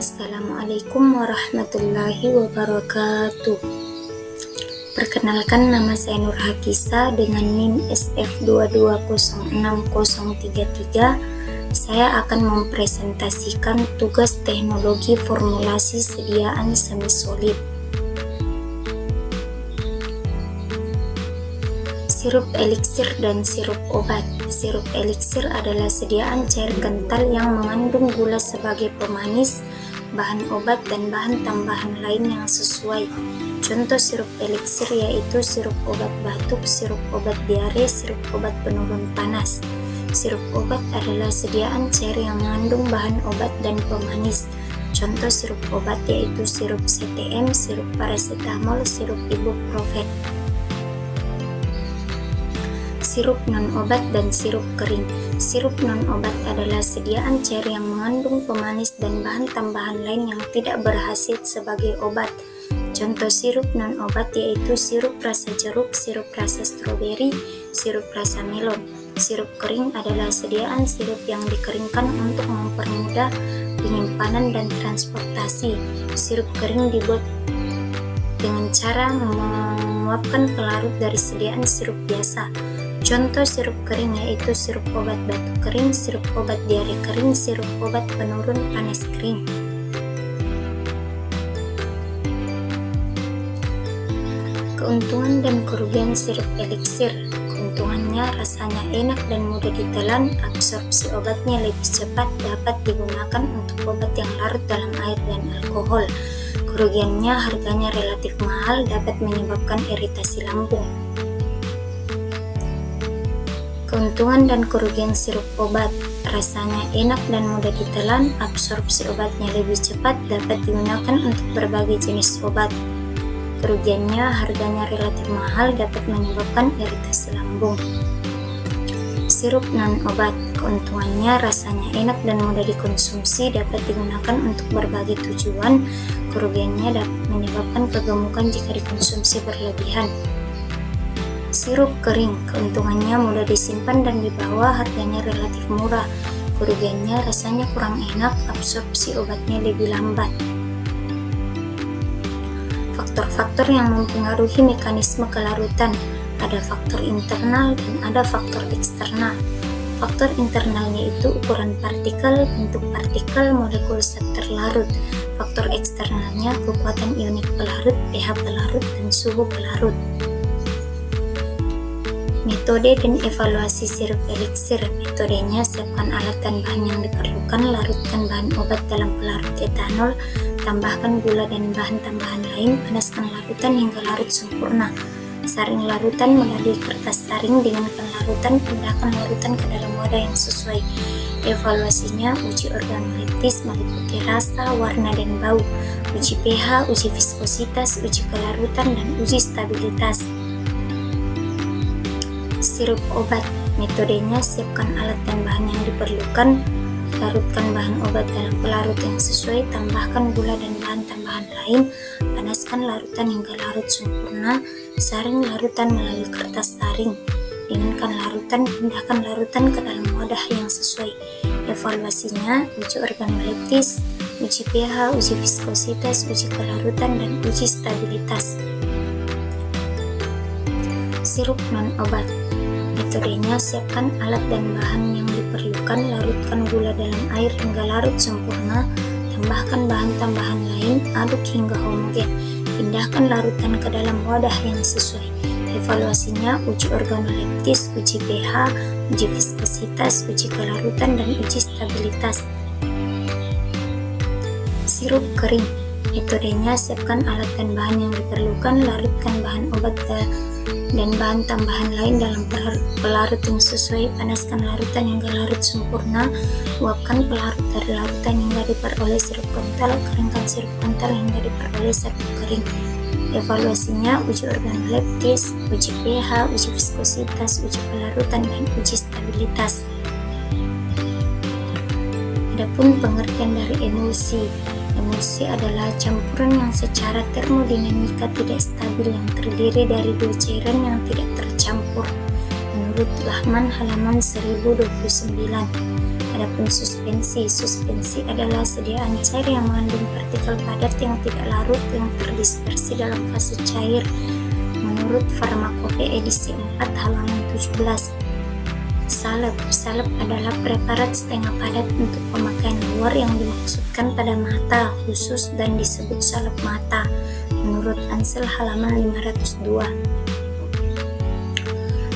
Assalamualaikum warahmatullahi wabarakatuh. Perkenalkan, nama saya Nur Hakisa dengan NIM SF22060033. Saya akan mempresentasikan tugas teknologi formulasi sediaan semi-solid. Sirup eliksir dan sirup obat. Sirup eliksir adalah sediaan cair kental yang mengandung gula sebagai pemanis, bahan obat, dan bahan tambahan lain yang sesuai. Contoh sirup eliksir yaitu sirup obat batuk, sirup obat diare, sirup obat penurun panas. Sirup obat adalah sediaan cair yang mengandung bahan obat dan pemanis. Contoh sirup obat yaitu sirup CTM, sirup paracetamol, sirup ibuprofen. Sirup non-obat dan sirup kering. Sirup non-obat adalah sediaan cair yang mengandung pemanis dan bahan tambahan lain yang tidak berkhasiat sebagai obat. Contoh sirup non-obat yaitu sirup rasa jeruk, sirup rasa stroberi, sirup rasa melon. Sirup kering adalah sediaan sirup yang dikeringkan untuk mempermudah penyimpanan dan transportasi. Sirup kering dibuat dengan cara menguapkan pelarut dari sediaan sirup biasa. Contoh sirup kering yaitu sirup obat batuk kering, sirup obat diare kering, sirup obat penurun panas kering. Keuntungan dan kerugian sirup eliksir. Keuntungannya, rasanya enak dan mudah ditelan, absorpsi obatnya lebih cepat, dapat digunakan untuk obat yang larut dalam air dan alkohol. Kerugiannya, harganya relatif mahal, dapat menyebabkan iritasi lambung. Keuntungan dan kerugian sirup obat. Rasanya enak dan mudah ditelan, absorpsi obatnya lebih cepat, dapat digunakan untuk berbagai jenis obat. Kerugiannya, harganya relatif mahal, dapat menyebabkan iritasi lambung. Sirup non-obat. Keuntungannya, rasanya enak dan mudah dikonsumsi, dapat digunakan untuk berbagai tujuan. Kerugiannya, dapat menyebabkan kegemukan jika dikonsumsi berlebihan. Sirup kering. Keuntungannya mudah disimpan dan dibawa, harganya relatif murah. Kerugiannya, rasanya kurang enak, absorpsi obatnya lebih lambat. Faktor-faktor yang mempengaruhi mekanisme kelarutan. Ada faktor internal dan ada faktor eksternal. Faktor internalnya itu ukuran partikel, bentuk partikel, molekul zat terlarut. Faktor eksternalnya kekuatan ionik pelarut, pH pelarut, dan suhu pelarut. Metode dan evaluasi sirup eliksir. Metodenya, siapkan alat dan bahan yang diperlukan, larutkan bahan obat dalam pelarut etanol, tambahkan gula dan bahan tambahan lain, panaskan larutan hingga larut sempurna. Saring larutan melalui kertas saring, dinginkan larutan, pindahkan larutan ke dalam wadah yang sesuai. Evaluasinya, uji organoleptis meliputi rasa, warna, dan bau, uji pH, uji viskositas, uji kelarutan, dan uji stabilitas. Sirup obat. Metodenya, siapkan alat dan bahan yang diperlukan, larutkan bahan obat dalam pelarut yang sesuai, tambahkan gula dan bahan tambahan lain, panaskan larutan hingga larut sempurna, saring larutan melalui kertas saring, dinginkan larutan, pindahkan larutan ke dalam wadah yang sesuai. Evaluasinya, uji organoleptis, uji pH, uji viskositas, uji kelarutan, dan uji stabilitas. Sirup non-obat. Metodenya, siapkan alat dan bahan yang diperlukan, larutkan gula dalam air hingga larut sempurna, tambahkan bahan tambahan lain, aduk hingga homogen, pindahkan larutan ke dalam wadah yang sesuai. Evaluasinya, uji organoleptis, uji pH, uji viskositas, uji kelarutan, dan uji stabilitas. Sirup kering. Metodenya, siapkan alat dan bahan yang diperlukan, larutkan bahan obat dan bahan tambahan lain dalam pelarut yang sesuai, panaskan larutan hingga larut sempurna, uapkan pelarut dari larutan hingga diperoleh sirup kental, keringkan sirup kental hingga diperoleh sirup kering. Evaluasinya, uji organoleptis, uji pH, uji viskositas, uji kelarutan, dan uji stabilitas. Adapun pengertian dari emulsi. Emulsi adalah campuran yang secara termodinamika tidak stabil yang terdiri dari dua cairan yang tidak tercampur. Menurut Lahman halaman 1029. Adapun suspensi, suspensi adalah sediaan cair yang mengandung partikel padat yang tidak larut yang terdispersi dalam fase cair. Menurut Farmakope edisi 4 halaman 17. Salep, salep adalah preparat setengah padat untuk pemakaian luar yang dimaksudkan pada mata khusus dan disebut salep mata. Menurut Ansel halaman 502.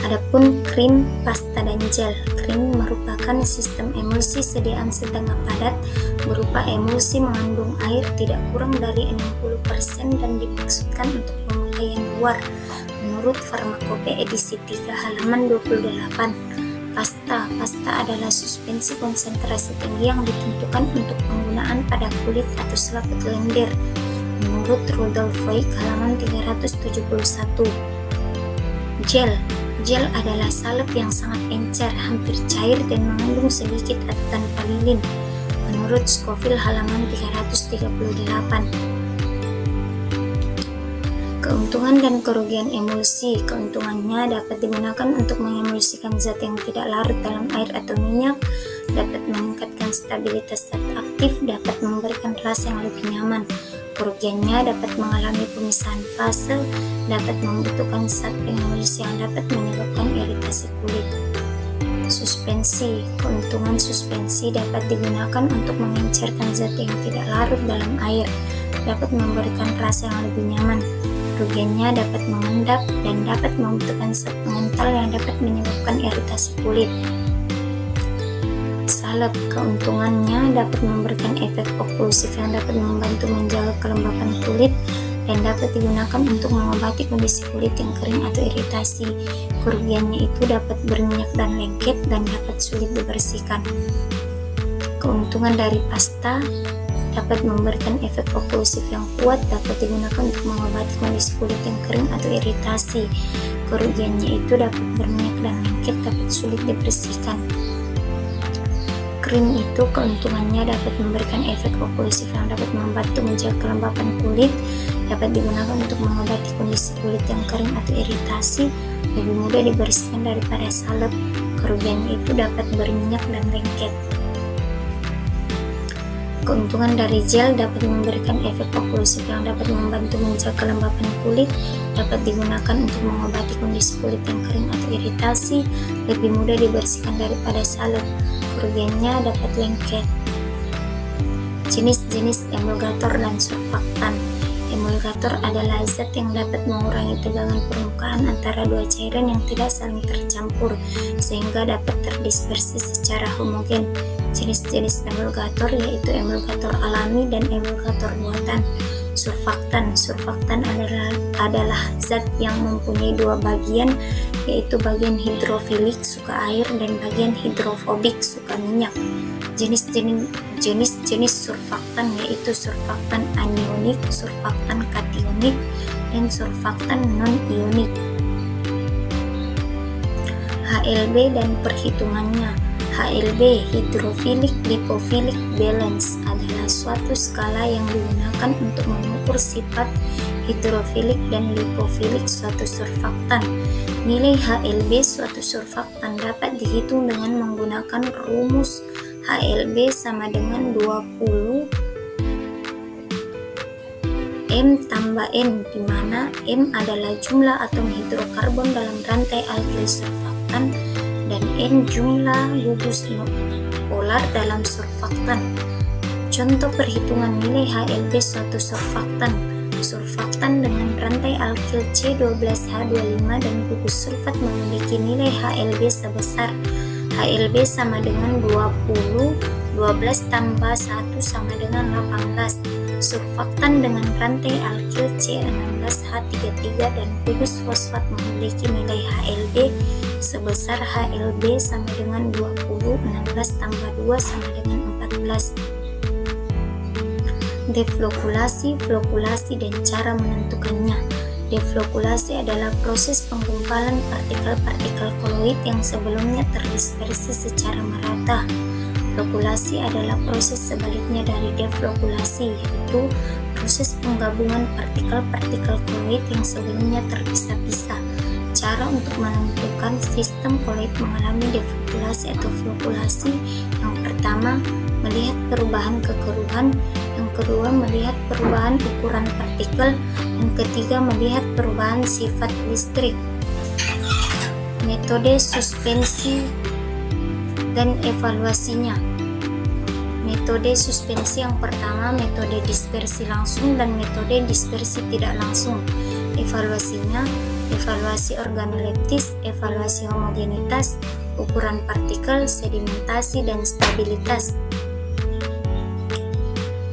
Adapun krim, pasta dan gel. Krim merupakan sistem emulsi sediaan setengah padat berupa emulsi mengandung air tidak kurang dari 60% dan dimaksudkan untuk pemakaian luar. Menurut Farmakope edisi 3 halaman 28. Pasta, pasta adalah suspensi konsentrasi tinggi yang ditentukan untuk penggunaan pada kulit atau selaput lendir. Menurut Rudolf Voigt halaman 371. Gel, gel adalah salep yang sangat encer, hampir cair dan mengandung sedikit atan vanilin. Menurut Scoville halaman 338. Keuntungan dan kerugian emulsi. Keuntungannya dapat digunakan untuk mengemulsikan zat yang tidak larut dalam air atau minyak, dapat meningkatkan stabilitas zat aktif, dapat memberikan rasa yang lebih nyaman. Kerugiannya dapat mengalami pemisahan fase, dapat membutuhkan zat pengemulsi yang dapat menyebabkan iritasi kulit. Suspensi. Keuntungan suspensi dapat digunakan untuk mengencerkan zat yang tidak larut dalam air, dapat memberikan rasa yang lebih nyaman. Kerugiannya dapat mengendap dan dapat membutuhkan zat pengental yang dapat menyebabkan iritasi kulit. Salep. Keuntungannya dapat memberikan efek oklusif yang dapat membantu menjaga kelembapan kulit dan dapat digunakan untuk mengobati kondisi kulit yang kering atau iritasi. Kerugiannya itu dapat berminyak dan lengket dan dapat sulit dibersihkan. Keuntungan dari pasta dapat memberikan efek oklusif yang kuat, dapat digunakan untuk mengobati kondisi kulit yang kering atau iritasi. Kerugiannya itu dapat berminyak dan lengket, dapat sulit dibersihkan. Krim itu keuntungannya dapat memberikan efek oklusif yang dapat membantu menjaga kelembapan kulit, dapat digunakan untuk mengobati kondisi kulit yang kering atau iritasi, lebih mudah dibersihkan daripada salep. Kerugiannya itu dapat berminyak dan lengket. Keuntungan dari gel dapat memberikan efek oklusif yang dapat membantu menjaga kelembapan kulit, dapat digunakan untuk mengobati kondisi kulit yang kering atau iritasi, lebih mudah dibersihkan daripada salep. Kerugiannya dapat lengket. Jenis-jenis emulgator dan surfaktan. Emulgator adalah zat yang dapat mengurangi tegangan permukaan antara dua cairan yang tidak saling tercampur, sehingga dapat terdispersi secara homogen. Jenis-jenis emulgator yaitu emulgator alami dan emulgator buatan. Surfaktan. Surfaktan adalah zat yang mempunyai dua bagian, yaitu bagian hidrofilik suka air dan bagian hidrofobik suka minyak. Jenis-jenis surfaktan yaitu surfaktan anionik, surfaktan kationik, dan surfaktan non-ionik. HLB dan perhitungannya. HLB, hydrophilic lipophilic balance, adalah suatu skala yang digunakan untuk mengukur sifat hidrofilik dan lipofilik suatu surfaktan. Nilai HLB suatu surfaktan dapat dihitung dengan menggunakan rumus HLB sama dengan 20 M tambah N, di mana M adalah jumlah atom hidrokarbon dalam rantai alkil surfaktan dan N jumlah gugus polar dalam surfaktan. Contoh perhitungan nilai HLB suatu surfaktan. Surfaktan dengan rantai alkil C12H25 dan gugus sulfat memiliki nilai HLB sebesar HLB sama dengan 20, 12 tambah 1 sama dengan 18. Surfaktan dengan rantai alkil C16H33 dan gugus fosfat memiliki nilai HLB sebesar HLB sama dengan 20, 16 tambah 2 sama dengan 14. Deflokulasi, flokulasi, dan cara menentukannya. Deflokulasi adalah proses penggumpalan partikel-partikel koloid yang sebelumnya terdispersi secara merata. Flokulasi adalah proses sebaliknya dari deflokulasi, yaitu proses penggabungan partikel-partikel koloid yang sebelumnya terpisah-pisah. Cara untuk menentukan sistem koloid mengalami deflokulasi atau flokulasi. Yang pertama, pertama, melihat perubahan kekeruhan, yang kedua, melihat perubahan ukuran partikel, yang ketiga, melihat perubahan sifat listrik. Metode suspensi dan evaluasinya. Metode suspensi yang pertama, metode dispersi langsung dan metode dispersi tidak langsung. Evaluasinya, evaluasi organoleptis, evaluasi homogenitas, ukuran partikel, sedimentasi, dan stabilitas.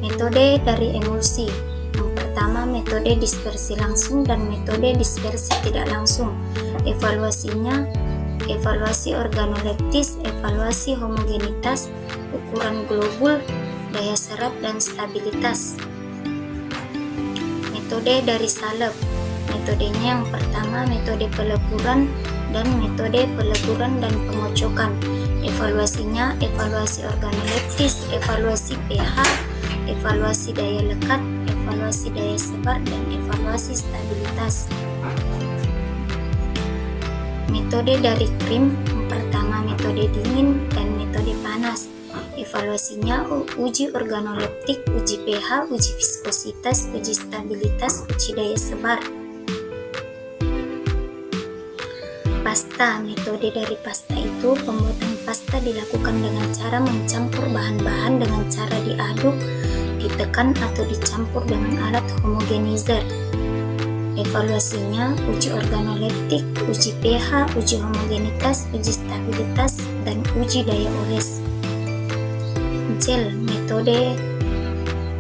Metode dari emulsi. Yang pertama, metode dispersi langsung dan metode dispersi tidak langsung. Evaluasinya, evaluasi organoleptis, evaluasi homogenitas, ukuran globul, daya serap, dan stabilitas. Metode dari salep. Metodenya yang pertama, metode peleburan dan metode peleburan dan pengocokan. Evaluasinya, evaluasi organoleptis, evaluasi pH, evaluasi daya lekat, evaluasi daya sebar, dan evaluasi stabilitas. Metode dari krim, yang pertama metode dingin dan metode panas. Evaluasinya uji organoleptik, uji pH, uji viskositas, uji stabilitas, uji daya sebar. Pasta. Metode dari pasta itu, pembuatan pasta dilakukan dengan cara mencampur bahan-bahan dengan cara diaduk, ditekan, atau dicampur dengan alat homogenizer. Evaluasinya uji organoleptik, uji pH, uji homogenitas, uji stabilitas, dan uji daya oles. Gel. Metode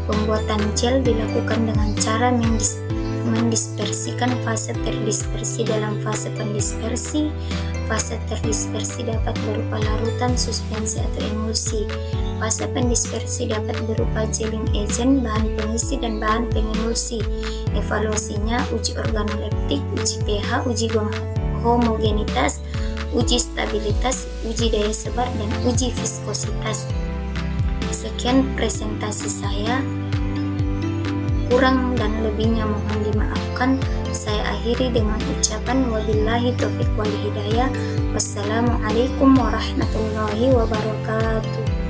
pembuatan gel dilakukan dengan cara mendispersikan fase terdispersi dalam fase pendispersi. Fase terdispersi dapat berupa larutan, suspensi, atau emulsi. Fase pendispersi dapat berupa gelling agent, bahan pengisi, dan bahan pengemulsi. Evaluasinya uji organoleptik, uji pH, uji homogenitas, uji stabilitas, uji daya sebar, dan uji viskositas. Sekian presentasi saya, kurang dan lebihnya mohon dimaafkan. Saya akhiri dengan ucapan wabillahi taufiq wal hidayah. Wassalamualaikum warahmatullahi wabarakatuh.